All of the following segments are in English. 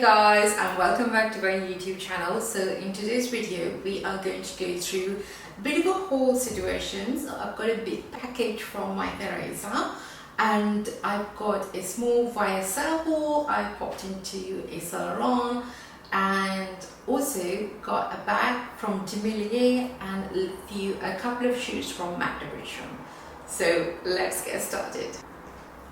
Hey guys, and welcome back to my YouTube channel. So in today's video we are going to go through a bit of a haul situation. So I've got a big package from MYTHERESA and I've got a small YSL haul. I popped into a salon and also got a bag from Demilier and a couple of shoes from MYTHERESA. So let's get started.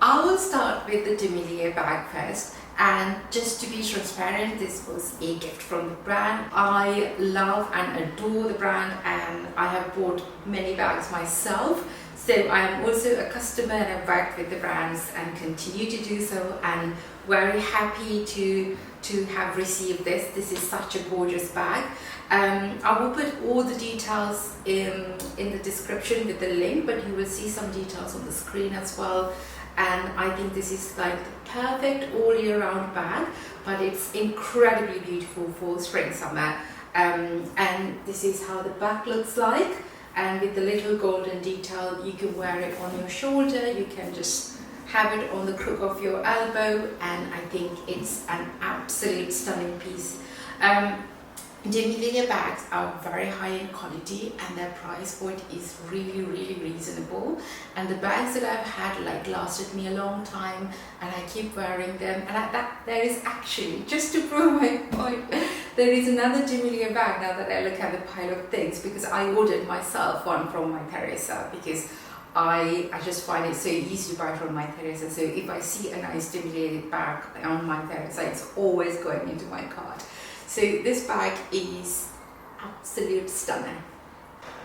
I will start with the Demilier bag first. And just to be transparent, this was a gift from the brand. I love and adore the brand and I have bought many bags myself. So I am also a customer and I've worked with the brands and continue to do so, and very happy to have received this. This is such a gorgeous bag. I will put all the details in the description with the link, but you will see some details on the screen as well. And I think this is like the perfect all year round bag, but it's incredibly beautiful for spring summer. And this is how the back looks like, and with the little golden detail. You can wear it on your shoulder, you can just have it on the crook of your elbow, and I think it's an absolute stunning piece. Demilier bags are very high in quality and their price point is really reasonable, and the bags that I've had lasted me a long time and I keep wearing them. And there is actually, just to prove my point, there is another Demilier bag now that I look at the pile of things, because I ordered myself one from MYTHERESA because I just find it so easy to buy from MYTHERESA. So if I see a nice Demilier bag on MYTHERESA, it's always going into my cart. So this bag is absolute stunner.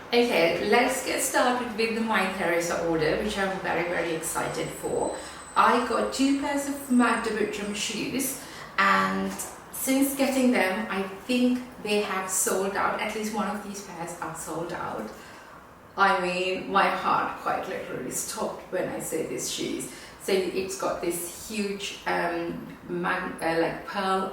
Okay, let's get started with the MYTHERESA order, which I'm very excited for. I got 2 pairs of MYTHERESA shoes, and since getting them, I think they have sold out. At least one of these pairs are sold out. I mean, my heart quite literally stopped when I saw these shoes. So it's got this huge pearl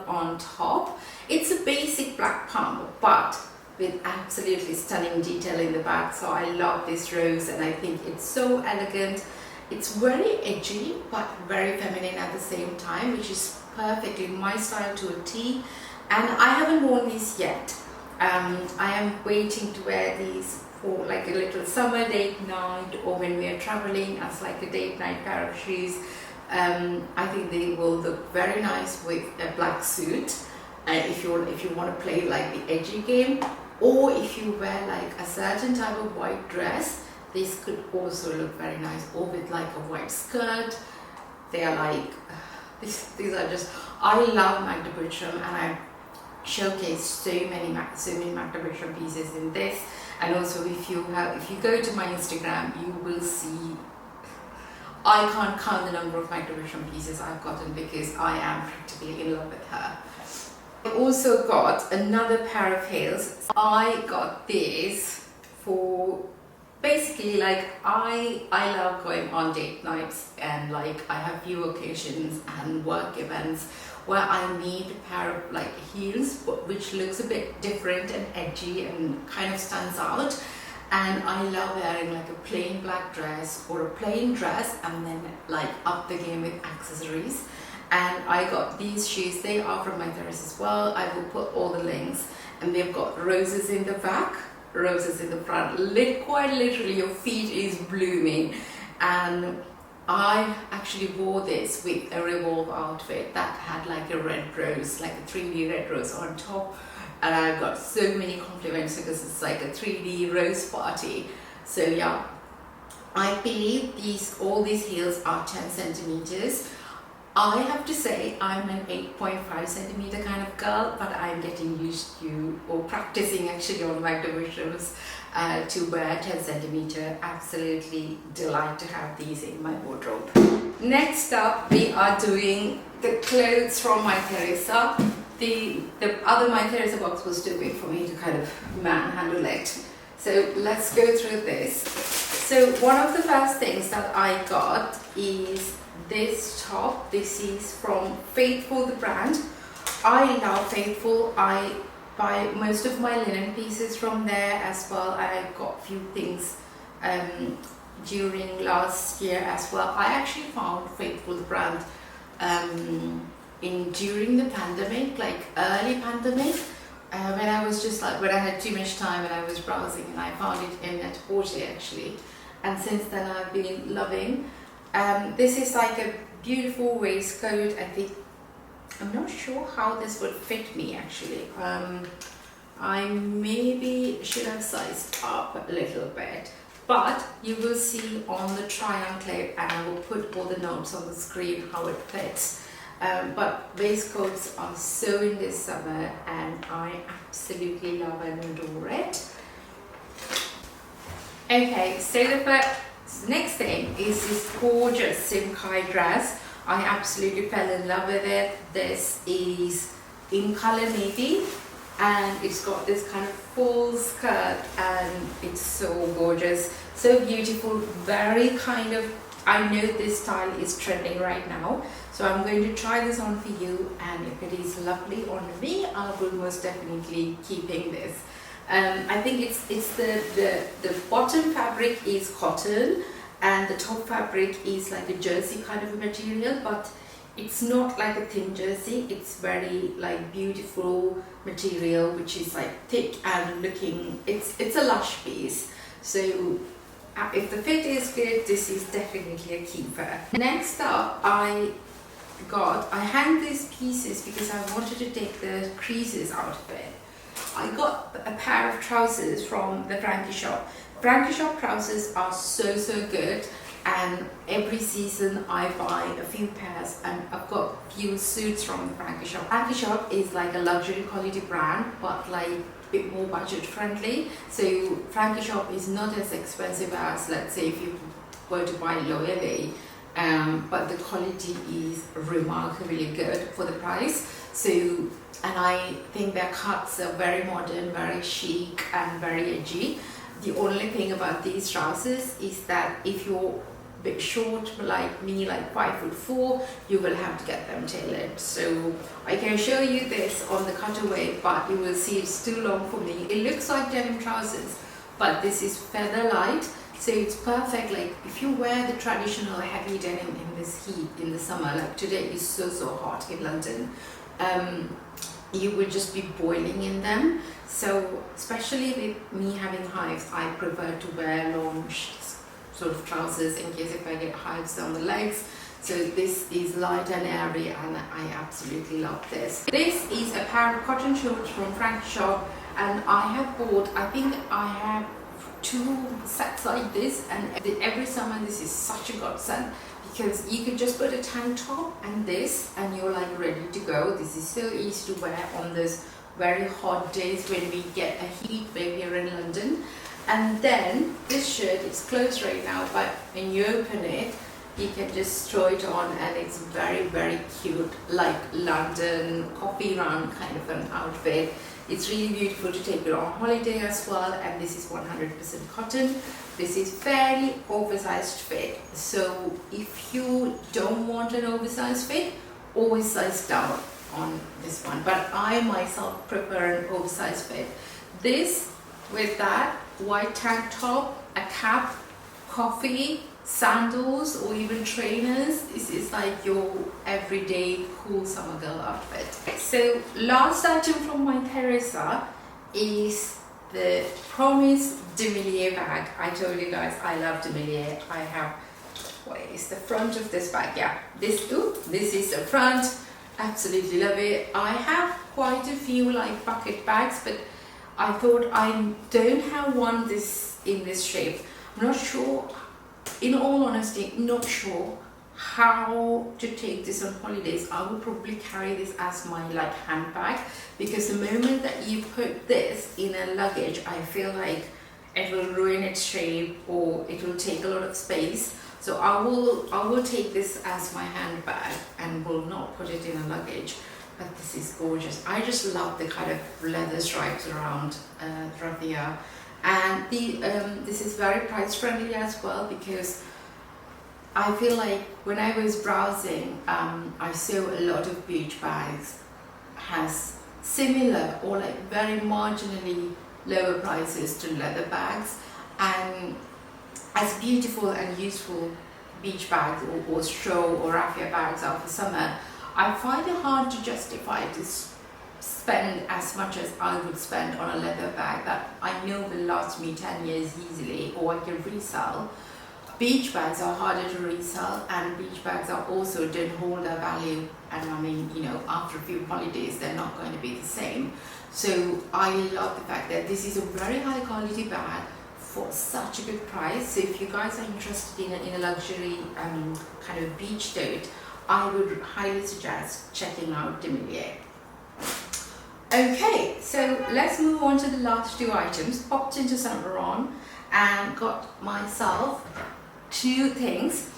on top. It's a basic black pump, but with absolutely stunning detail in the back. So I love this rose and I think it's so elegant. It's very edgy but very feminine at the same time, which is perfectly my style to a T. And I haven't worn these yet. I am waiting to wear these for like a little summer date night, or when we are traveling as like a date night pair of shoes. I think they will look very nice with a black suit, if you want to play like the edgy game, or if you wear like a certain type of white dress, this could also look very nice, or with like a white skirt. They are like these are just, I love MYTHERESA, and I showcase so many MYTHERESA pieces in this. And also if you go to my Instagram, you will see I can't count the number of MYTHERESA pieces I've gotten, because I am practically in love with her. I also got another pair of heels. I got these for basically I love going on date nights, and I have few occasions and work events where I need a pair of heels which looks a bit different and edgy and kind of stands out. And I love wearing like a plain black dress or a plain dress and then up the game with accessories. And I got these shoes. They are from MYTHERESA as well. I will put all the links. And they've got roses in the back, roses in the front. Quite literally, your feet is blooming. And I actually wore this with a Revolve outfit that had like a red rose, like a 3D red rose on top. And I got so many compliments because it's like a 3D rose party. So yeah, I believe all these heels are 10 centimeters. I have to say I'm an 8.5 centimeter kind of girl, but I'm getting used to, or practicing actually on MYTHERESA's to wear 10 centimeter. Absolutely delight to have these in my wardrobe. Next up, we are doing the clothes from MYTHERESA. The other MYTHERESA box was too big for me to kind of manhandle it. So let's go through this. So one of the first things that I got is this top. This is from Faithful, the brand. I love Faithful. I buy most of my linen pieces from there as well. I got a few things during last year as well. I actually found Faithful, the brand during the pandemic, like early pandemic, when I was just like, when I had too much time and I was browsing, and I found it in Net-a-Porter actually, and since then I've been loving. This is like a beautiful waistcoat. I think, I'm not sure how this would fit me actually. I maybe should have sized up a little bit, but you will see on the try-on clip, and I will put all the notes on the screen how it fits. But waistcoats are so in this summer, and I absolutely love and adore it. Okay, so the next thing is this gorgeous Simkai dress. I absolutely fell in love with it. This is in color navy, and it's got this kind of full skirt, and it's so gorgeous, so beautiful, very kind of, I know this style is trending right now, so I'm going to try this on for you, and if it is lovely on me, I will most definitely keeping this. I think it's the bottom fabric is cotton, and the top fabric is like a jersey kind of a material, but it's not like a thin jersey. It's very like beautiful material, which is like thick and looking, it's a lush piece. So if the fit is good, this is definitely a keeper. Next up, I hang these pieces because I wanted to take the creases out of it. I got a pair of trousers from the Frankie shop. Frankie shop trousers are so good, and every season I buy a few pairs, and I've got a few suits from the Frankie shop. Frankie shop is like a luxury quality brand, but like a bit more budget friendly. So Frankie shop is not as expensive as, let's say, if you were to buy Loyally, but the quality is remarkably good for the price. So, and I think their cuts are very modern, very chic and very edgy. The only thing about these trousers is that if you're a bit short like me, like 5'4", you will have to get them tailored. So I can show you this on the cutaway, but you will see it's too long for me. It looks like denim trousers, but this is feather light, so it's perfect. Like if you wear the traditional heavy denim in this heat in the summer, like today is so hot in London, you will just be boiling in them. So especially with me having hives, I prefer to wear long sort of trousers in case if I get hives on the legs. So this is light and airy, and I absolutely love this. This is a pair of cotton shorts from Frankie shop, and I have bought, I think I have 2 sets like this, and every summer this is such a godsend, because you could just put a tank top and this, and you're like ready to go. This is so easy to wear on this very hot days when we get a heat wave here in London. And then this shirt is closed right now, but when you open it, you can just throw it on, and it's very cute, like London coffee run kind of an outfit. It's really beautiful to take it on holiday as well, and this is 100% cotton. This is fairly oversized fit, so if you don't want an oversized fit, always size down on this one, but I myself prefer an oversized fit. This with that white tank top, a cap, coffee, sandals, or even trainers, this is like your everyday cool summer girl outfit. So last item from MYTHERESA is the Promise Demilia bag. I told you guys I love Demilia. I have, what is the front of this bag? Yeah, this too. This is the front. Absolutely love it. I have quite a few like bucket bags, but I thought I don't have one in this shape. I'm not sure, in all honesty, not sure how to take this on holidays. I will probably carry this as my like handbag, because the moment that you put this in a luggage, I feel like it will ruin its shape, or it will take a lot of space. So I will take this as my handbag and will not put it in a luggage. But this is gorgeous. I just love the kind of leather stripes around here, and this is very price friendly as well, because I feel like when I was browsing, I saw a lot of beach bags has similar or like very marginally lower prices to leather bags, and as beautiful and useful beach bags or straw or raffia bags are for summer, I find it hard to justify to spend as much as I would spend on a leather bag that I know will last me 10 years easily, or I can resell. Beach bags are harder to resell, and beach bags are also don't hold their value, and I mean, you know, after a few holidays they're not going to be the same. So I love the fact that this is a very high quality bag for such a good price. So if you guys are interested in a luxury kind of beach tote, I would highly suggest checking out Demilia. Okay, so let's move on to the last two items. Popped into Saint Laurent and got myself two things.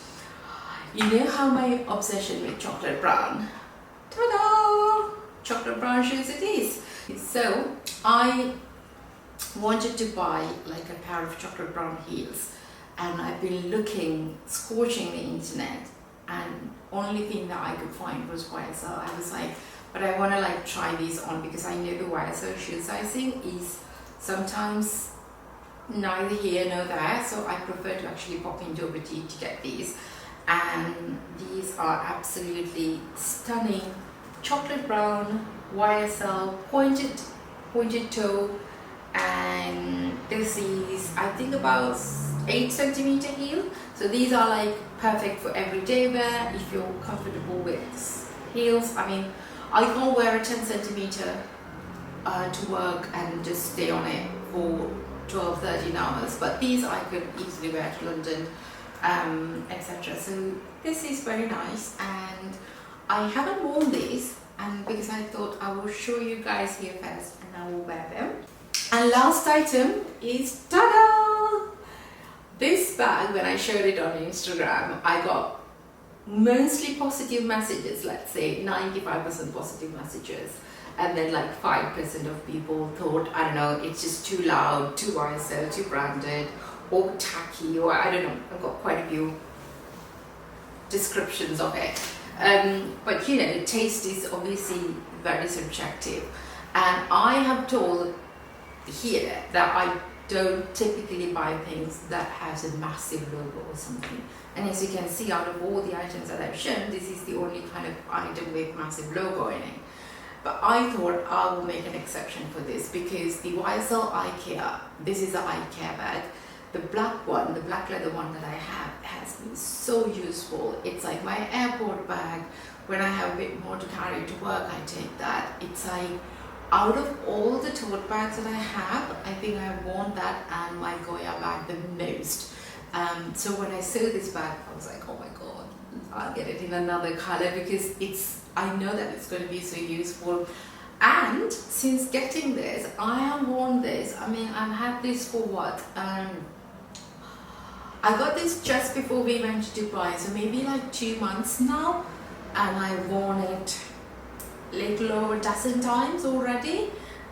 You know how my obsession with chocolate brown. Ta-da! Chocolate brown shoes it is. So I wanted to buy like a pair of chocolate brown heels, and I've been looking, scorching the internet, and only thing that I could find was YSL. I was like, but I want to like try these on because I know the YSL shoe sizing is sometimes neither here nor there, so I prefer to actually pop into a boutique to get these. And these are absolutely stunning chocolate brown YSL pointed toe, and this is I think about 8 centimeter heel. So these are like perfect for everyday wear if you're comfortable with heels. I mean, I can't wear a 10 centimeter to work and just stay on it for 12-13 hours, but these I could easily wear to London, etc. So this is very nice, and I haven't worn these, and because I thought I will show you guys here first and I will wear them. And last item is, ta-da! This bag, when I showed it on Instagram, I got mostly positive messages, let's say 95% positive messages, and then like 5% of people thought, I don't know, it's just too loud, too YSL, too branded, or tacky, or I don't know. I've got quite a few descriptions of it. But you know, taste is obviously very subjective, and I have told here that I don't typically buy things that has a massive logo or something. And as you can see, out of all the items that I've shown, this is the only kind of item with massive logo in it. But I thought I will make an exception for this because the YSL IKEA, this is an IKEA bag. The black one, the black leather one that I have, has been so useful. It's like my airport bag. When I have a bit more to carry to work, I take that. It's like, out of all the tote bags that I have, I think I've worn that and my Goya bag the most. So when I saw this bag, I was like, oh my god, I'll get it in another color because I know that it's going to be so useful. And since getting this, I have worn this. I mean, I've had this for what? I got this just before we went to Dubai, so maybe like 2 months now, and I've worn it little over a dozen times already.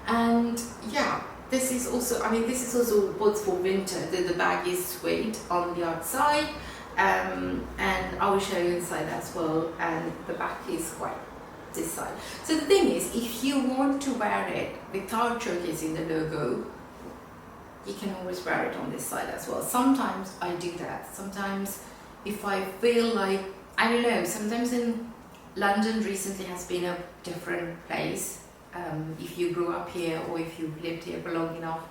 And yeah, this is also, I mean, this is also both for winter. The bag is suede on the outside, and I will show you inside as well, and the back is quite this side. So the thing is, if you want to wear it without showcasing the logo, you can always wear it on this side as well. Sometimes I do that. Sometimes if I feel like, I don't know, sometimes in London recently has been a different place. If you grew up here or if you've lived here for long enough,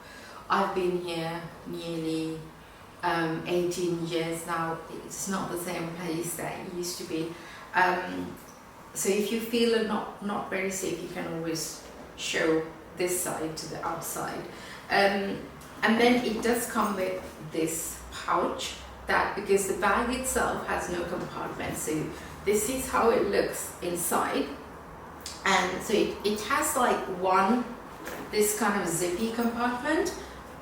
I've been here nearly 18 years now. It's not the same place that it used to be. So if you feel not very safe, you can always show this side to the outside. And then it does come with this pouch, that because the bag itself has no compartment, so this is how it looks inside. And so it has like this kind of zippy compartment,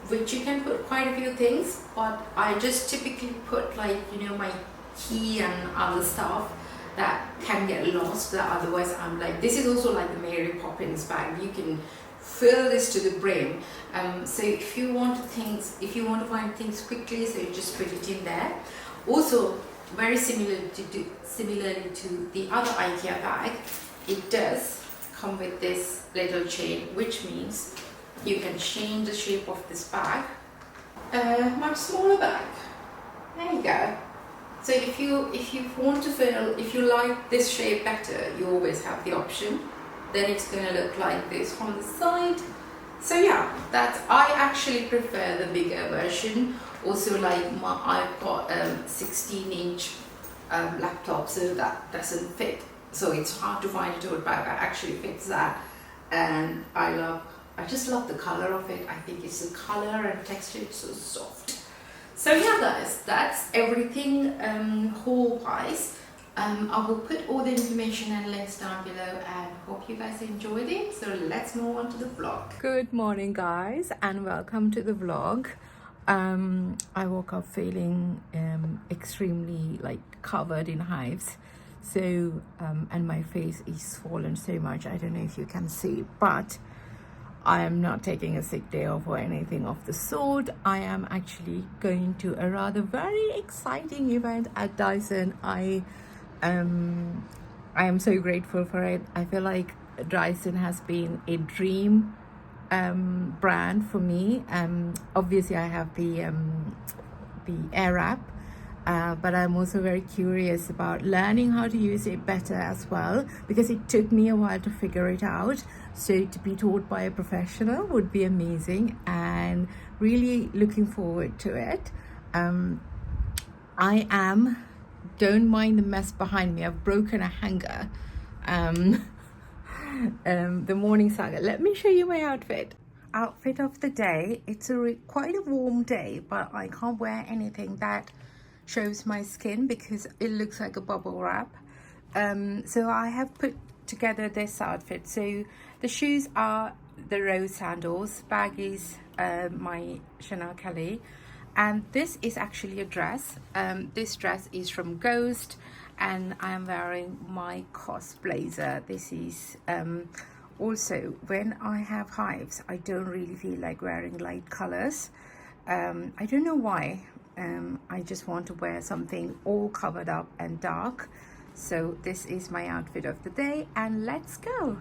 which you can put quite a few things, but I just typically put like, you know, my key and other stuff that can get lost, that otherwise I'm like, this is also like the Mary Poppins bag. You can fill this to the brim. So if you want to find things quickly, so you just put it in there. Also, very similarly to the other IKEA bag, it does come with this little chain, which means you can change the shape of this bag. Much smaller bag. There you go. So if you want to feel, if you like this shape better, you always have the option. Then it's going to look like this from the side. So yeah, I actually prefer the bigger version. Also, like I've got a 16-inch laptop, so that doesn't fit. So it's hard to find a tote bag that actually fits that. And I just love the color of it. I think it's the color and texture, it's so soft. So yeah guys, that's everything haul wise. I will put all the information and links down below, and hope you guys enjoyed it. So let's move on to the vlog. Good morning guys, and welcome to the vlog. I woke up feeling extremely like covered in hives. So and my face is swollen so much, I don't know if you can see, but I am not taking a sick day off or anything of the sort. I am actually going to a rather very exciting event at Dyson. I am so grateful for it. I feel like Dyson has been a dream brand for me. Obviously I have the Air app, but I'm also very curious about learning how to use it better as well, because it took me a while to figure it out. So to be taught by a professional would be amazing, and really looking forward to it. Don't mind the mess behind me. I've broken a hanger. The morning saga. Let me show you my outfit. Outfit of the day. It's quite a warm day, but I can't wear anything that shows my skin because it looks like a bubble wrap. So I have put together this outfit. So the shoes are the rose sandals, bag is my Chanel Kelly, and this is actually a dress. This dress is from Ghost, and I am wearing my COS blazer. This is also, when I have hives, I don't really feel like wearing light colors. I don't know why. I just want to wear something all covered up and dark. So this is my outfit of the day, and let's go.